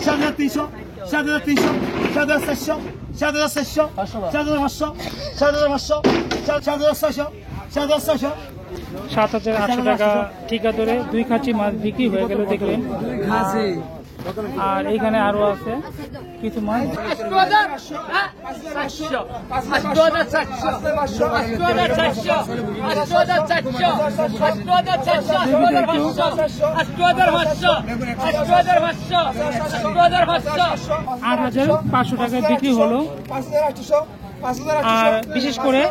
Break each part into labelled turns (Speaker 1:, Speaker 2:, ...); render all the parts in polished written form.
Speaker 1: 7,300, 7,300, 7,700, 7,700, 7,500, 7,500, 7,600, 7,600।
Speaker 2: 7,800 টাকা ঠিকা ধরে 2 খাঁচি মাছ বিক্রি হয়ে গেল দেখলেন। আর এইখানে আরো আছে কিছু মাছ। 8,500 টাকায় বিক্রি হলো। আর বিশেষ করে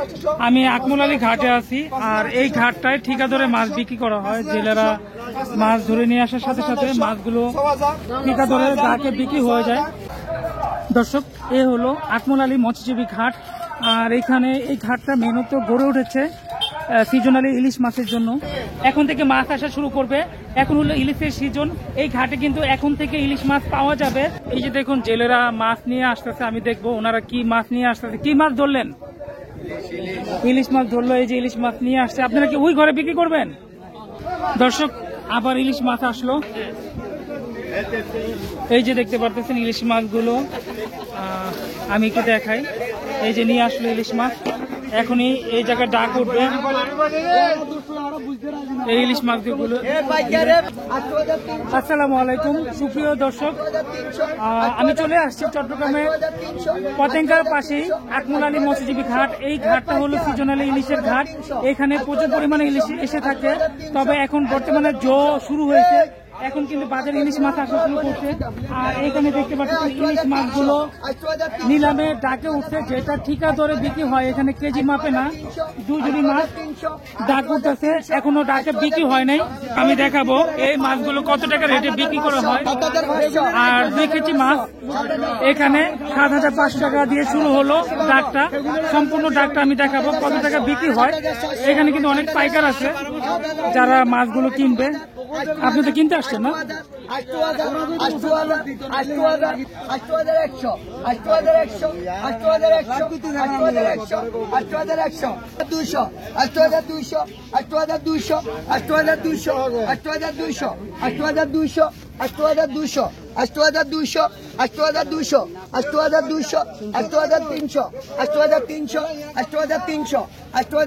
Speaker 2: আমি আকমল ঘাটে আছি, আর এই ঘাটটায় ঠিকা ধরে মাছ বিক্রি করা হয়। জেলেরা মাছ ধরে নিয়ে আসার সাথে সাথে মাছগুলো ঠিকা ধরে ঘাটে বিক্রি হয়ে যায়। দর্শক, এ হলো আকমল আলী মৎস্যজীবী ঘাট। আর এখানে এই ঘাটটা মেহনত গড়ে উঠেছে সিজনালি ইলিশ মাছের জন্য। এখন থেকে মাছ আসা শুরু করবে, এখন হলো ইলিশের সিজন। এই ঘাটে কিন্তু এখন থেকে ইলিশ মাছ পাওয়া যাবে। এই যে দেখুন জেলেরা মাছ নিয়ে আসতেছে, আমি দেখবো ওনারা কি মাছ নিয়ে আসতেছে। কি মাছ ধরলেন? ইলিশ মাছ ধরলো। এই যে ইলিশ মাছ নিয়ে আসছে, আপনারা কি ওই ঘরে বিক্রি করবেন? দর্শক, আবার ইলিশ মাছ আসলো। এই যে দেখতে পারতেছেন ইলিশ মাছগুলো, আমি একটু দেখাই। এই যে নিয়ে আসলো ইলিশ মাছ, এখনই এই জায়গায় ডাক উঠবে এই ইলিশ মাছগুলো। আসসালামু আলাইকুম সুপ্রিয় দর্শক, আমি চলে আসছি চট্টগ্রামের পতেঙ্গার পাশেই আকমল আলী মৎস্যজীবী ঘাট। এই ঘাটটা হলো সিজনালি ইলিশের ঘাট। এখানে প্রচুর পরিমাণে ইলিশ এসে থাকে, তবে এখন বর্তমানে শুরু হয়েছে, এখন কিন্তু বাজারে ইলিশ মাছ আসা শুরু করছে। আর এখানে দেখতে পাচ্ছেন ইলিশ মাছগুলো নিলামে ডাকে উঠছে, যেটা ঠিকা ধরে বিক্রি হয়। এখানে কেজি মাপে না, 2 জুড়ি মাছ ডাক উঠতেছে, এখনো ডাকে বিক্রি হয় নাই। আমি দেখাবো এই মাছগুলো কত টাকা রেটে বিক্রি করা হয়। আর 2 কেজি মাছ এখানে 7,500 টাকা দিয়ে শুরু হলো ডাকটা। সম্পূর্ণ ডাকটা আমি দেখাবো কত টাকা বিক্রি হয়। এখানে কিন্তু অনেক পাইকার আছে যারা মাছগুলো কিনবে। আপনি তো কিনতে আসছেন না? 8,300।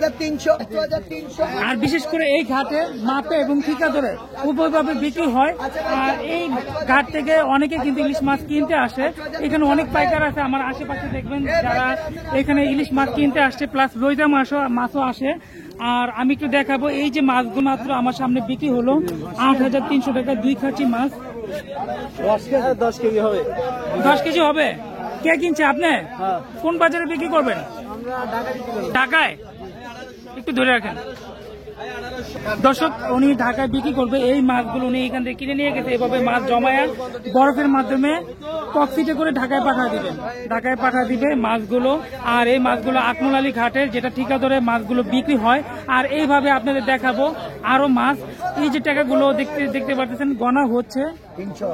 Speaker 2: আর বিশেষ করে এই ঘাটে মাপে এবং ঠিকা ধরে উভয়ভাবে বিক্রি হয়। আর এই ঘাট থেকে অনেকে কিন্তু ইলিশ মাছ কিনতে আসে। এখানে অনেক পাইকার আছে আমার আশেপাশে, দেখবেন যারা এখানে ইলিশ মাছ কিনতে আসছে, প্লাস রইদা মাছও আসে। আর আমি একটু দেখাবো এই যে মাছগুলো মাত্র আমার সামনে বিক্রি হলো 8,300 টাকা 2 খাঁচি মাছ।
Speaker 1: 10 কেজি হবে।
Speaker 2: 10 কেজি হবে। কে কিনছে? আপনি কোন বাজারে বিক্রি করবেন? ঢাকায়। একটু ধরে রাখেন দর্শক, উনি ঢাকায় বিক্রি করবে এই মাছগুলো। উনি এখান থেকে কিনে নিয়ে গেছে, এভাবে মাছ জমায়া বরফের মাধ্যমে ককপিটে করে ঢাকায় পাঠা দিবে মাছগুলো। আর এই মাছগুলো আকমল আলী ঘাটের যেটা ঠিকা ধরে মাছগুলো বিক্রি হয়। আর এইভাবে আপনাদের দেখাবো আরো মাছ। এই যে টাকাগুলো দেখতে পাচ্ছেন গণা হচ্ছে।
Speaker 1: 300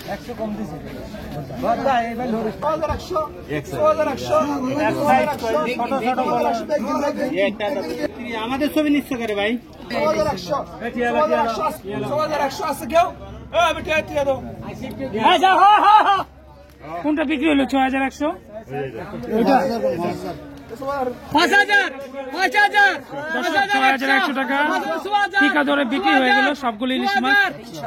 Speaker 1: 100 কম দিছে। আমাদের ছবি নিচ্ছে করে ভাই।
Speaker 2: কোনটা বিক্রি হলো? 6,100। 6,100 টাকা ঠিকা ধরে বিক্রি হয়ে গেল সবগুলো ইলিশ মাছ।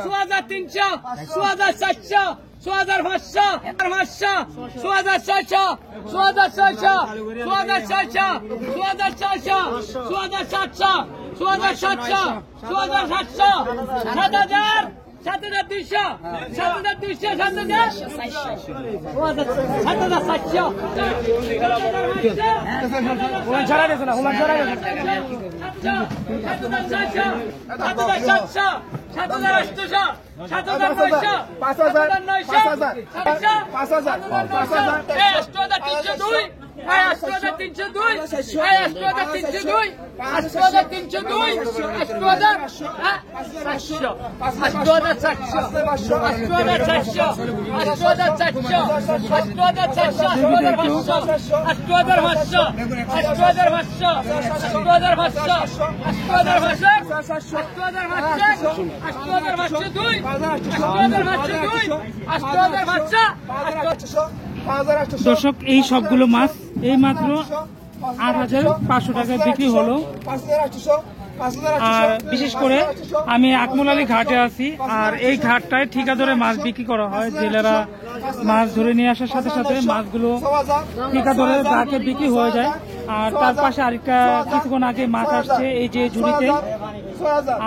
Speaker 3: 6,300, 6,400, 6,500, 6,600, 6,600, 6,600, 6,600, 6,600, 6,700, 6,700, 7,200, 7,200, 7,200, 7,700, 5,000, 8302 8302 8302
Speaker 2: দর্শক এই সবগুলো মাছ এই মাত্র ৮৫০০ টাকায় বিক্রি হলো। আর বিশেষ করে আমি আকমল ঘাটে আছি, আর এই ঘাটটায় ঠিকা ধরে মাছ বিক্রি করা হয়। জেলেরা মাছ ধরে নিয়ে আসার সাথে সাথে মাছগুলো ঠিকা ধরে ডাকে বিক্রি হয়ে যায়। আর তার পাশে আরেকটা কিছুক্ষণ আগে মাছ আসছে এই যে ঝুড়িতে,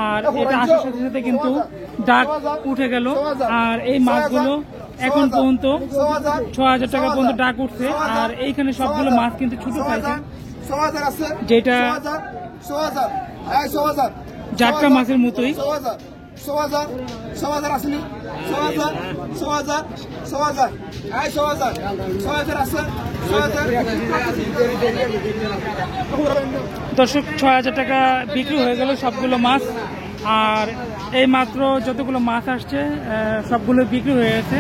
Speaker 2: আর এটা আসার সাথে সাথে কিন্তু ডাক উঠে গেল। আর এই মাছগুলো এখন পর্যন্ত ৬০০০ টাকা পর্যন্ত ডাক উঠছে। আর এইখানে সবগুলো মাছ কিন্তু ছোট সাইজের, যেটা জাটকা মাছের মতোই। দর্শক ৬০০০ টাকা বিক্রি হয়ে গেল সবগুলো মাছ। আর এই মাত্র যতগুলো মাছ আসছে সবগুলো বিক্রি হয়ে গেছে।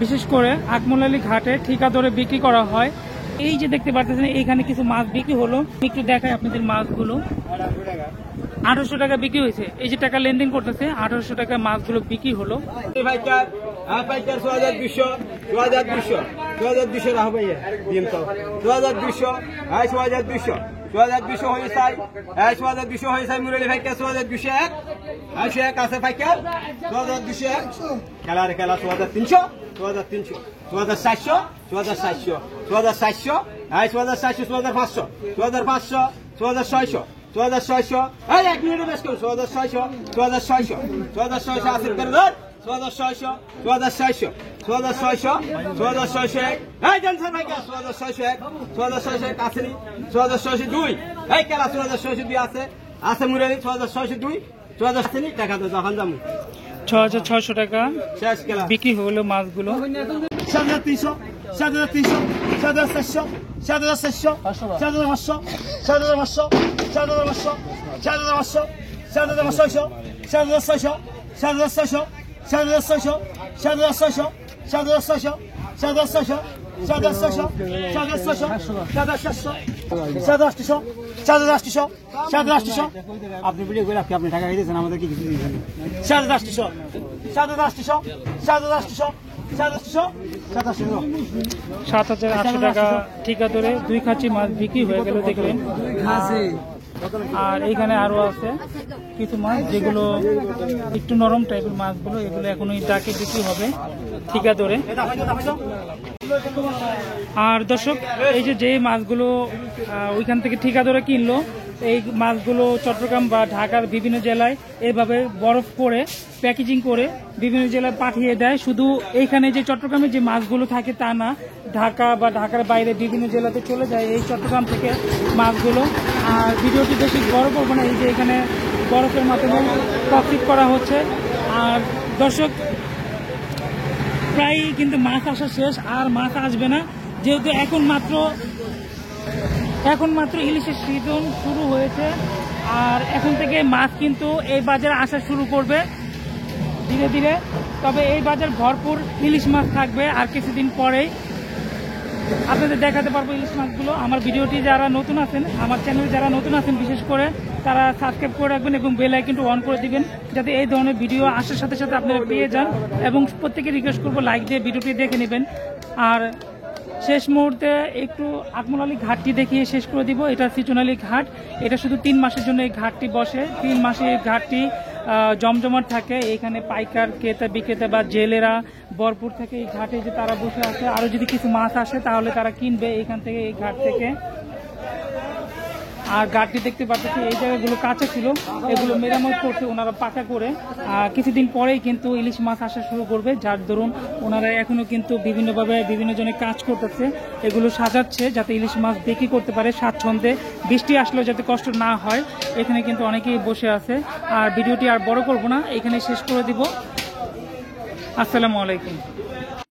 Speaker 2: বিশেষ করে আকমল আলী ঘাটে ঠিকা ধরে বিক্রি করা হয়। এই যে দেখতে পাচ্ছেন এইখানে কিছু মাছ বিক্রি হলো, একটু দেখায় আপনাদের মাছগুলো। ৮০০ টাকা বিক্রি হয়েছে, এই যে টাকা লেনদেন করতেছে ৮০০ টাকা মাছগুলো বিক্রি হলো।
Speaker 1: পাইকার ৬২০০ ৬২০০ ৬২০০ রাখো ভাইয়া দিন তো ৬২০০ ৬২০০ ৬২০০ হয়ে চাই ৬২০০ হয়ে চাই মুরলি ভাইকার ৬২০০ ১ আছে ভাইকার ৬২০০ খেলা রে খেলা ৬৩০০ ৬৩০০ ৬৪০০ ৬৪০০ ৬৪০০ ৬৪০০ ৬৫০০ ৬৫০০ ৬৬০০ ৬৬০০ এই ১ মিনিটে বেশ করুন ৬৬০০ ৬৬০০ ৬৬০০ আছে করে ধর ৬৬০০ ৬৬০০ ৬৬০০ ৬৬০০ এই জানছেন ভাই ৬৬০০ ৬৬০০ আসেনি ৬৬০২ এই খেলা ৬৬০২ আছে আছে মুরারি ৬৬০২ ৬৬ আসেনি টাকা তো যখন যাবো
Speaker 2: ৬৬০০ টাকা
Speaker 1: শেষ খেলা
Speaker 2: বিক্রি হলো মাছগুলো।
Speaker 1: ৭৩০০ ৭৩০০ ৭৪০০ ৭৪০০ ৭৫০০ ৭৫০০ ৭৫০০ ৭৫০০ ৭৫০০ ৭৬০০ ৭৬০০ ৭৬০০ ৭৬০০ ৭৬০০ ৭৬০০ ৭৬০০ ৭৬০০ ৭৮০০ ৭৮০০ আপনি বলে গেলে আপনি টাকা দিয়েছেন আমাদেরকে কিছু দিয়েছেন ৭৮০০ ৭৮০০ ৭৮০০
Speaker 2: ৭৮০০ টাকা ঠিকা ধরে ২ খাঁচি মাছ বিক্রি হয়ে গেল দেখলেন। আর এইখানে আরো আছে কিছু মাছ যেগুলো একটু নরম টাইপের মাছগুলো, এগুলো এখন ওই ডাকে বিক্রি হবে ঠিকা ধরে। আর দর্শক এই যে মাছগুলো ওইখান থেকে ঠিকা ধরে কিনলো, এই মাছগুলো চট্টগ্রাম বা ঢাকার বিভিন্ন জেলায় এভাবে বরফ করে প্যাকেজিং করে বিভিন্ন জেলায় পাঠিয়ে দেয়। শুধু এইখানে যে চট্টগ্রামে যে মাছগুলো থাকে তা না, ঢাকা বা ঢাকার বাইরে বিভিন্ন জেলাতে চলে যায় এই চট্টগ্রাম থেকে মাছগুলো। আর ভিডিওটি বেশি বড় করবো না, এই যে এখানে বরফের মাধ্যমে প্রস্তুত করা হচ্ছে। আর দর্শক প্রায় কিন্তু মাছ আসা শেষ, আর মাছ আসবে না, যেহেতু এখন মাত্র ইলিশের সিজন শুরু হয়েছে। আর এখন থেকে মাছ কিন্তু এই বাজারে আসা শুরু করবে ধীরে ধীরে। তবে এই বাজার ভরপুর ইলিশ মাছ থাকবে, আর কিছুদিন পরেই আপনাদের দেখাতে পারবো ইলিশ মাছগুলো। আমার ভিডিওটি যারা নতুন আছেন, আমার চ্যানেলে যারা নতুন আছেন বিশেষ করে তারা সাবস্ক্রাইব করে রাখবেন এবং বেল আইকনটি অন করে দিবেন, যাতে এই ধরনের ভিডিও আসার সাথে সাথে আপনারা পেয়ে যান। এবং প্রত্যেকে রিকোয়েস্ট করবো লাইক দিয়ে ভিডিওটি দেখে নেবেন। আর শেষ মুহূর্তে একটু আকমল আলী ঘাটটি দেখিয়ে শেষ করে দিব। এটা সিজনালি ঘাট, এটা শুধু ৩ মাসের জন্য এই ঘাটটি বসে। ৩ মাসে এই ঘাটটি জমজমাট থাকে। এখানে পাইকার ক্রেতা বিক্রেতা বা জেলেরা ভরপুর থেকে এই ঘাটে যে তারা বসে আছে। আরো যদি কিছু মাছ আসে তাহলে তারা কিনবে এখান থেকে, এই ঘাট থেকে। আর ঘাটটি দেখতে পাচ্ছি এই জায়গাগুলো কাঁচা ছিল, এগুলো মেরামত করতে ওনারা পাকা করে কিছুদিন পরেই কিন্তু ইলিশ মাছ আসা শুরু করবে। যার দরুন ওনারা এখনো কিন্তু বিভিন্নভাবে বিভিন্ন জনে কাজ করতেছে, এগুলো সাজাচ্ছে যাতে ইলিশ মাছ বিক্রি করতে পারে স্বাচ্ছন্দ্যে, বৃষ্টি আসলেও যাতে কষ্ট না হয়। এখানে কিন্তু অনেকেই বসে আছে। আর ভিডিওটি আর বড় করব না, এখানে শেষ করে দিব। আসসালামু আলাইকুম।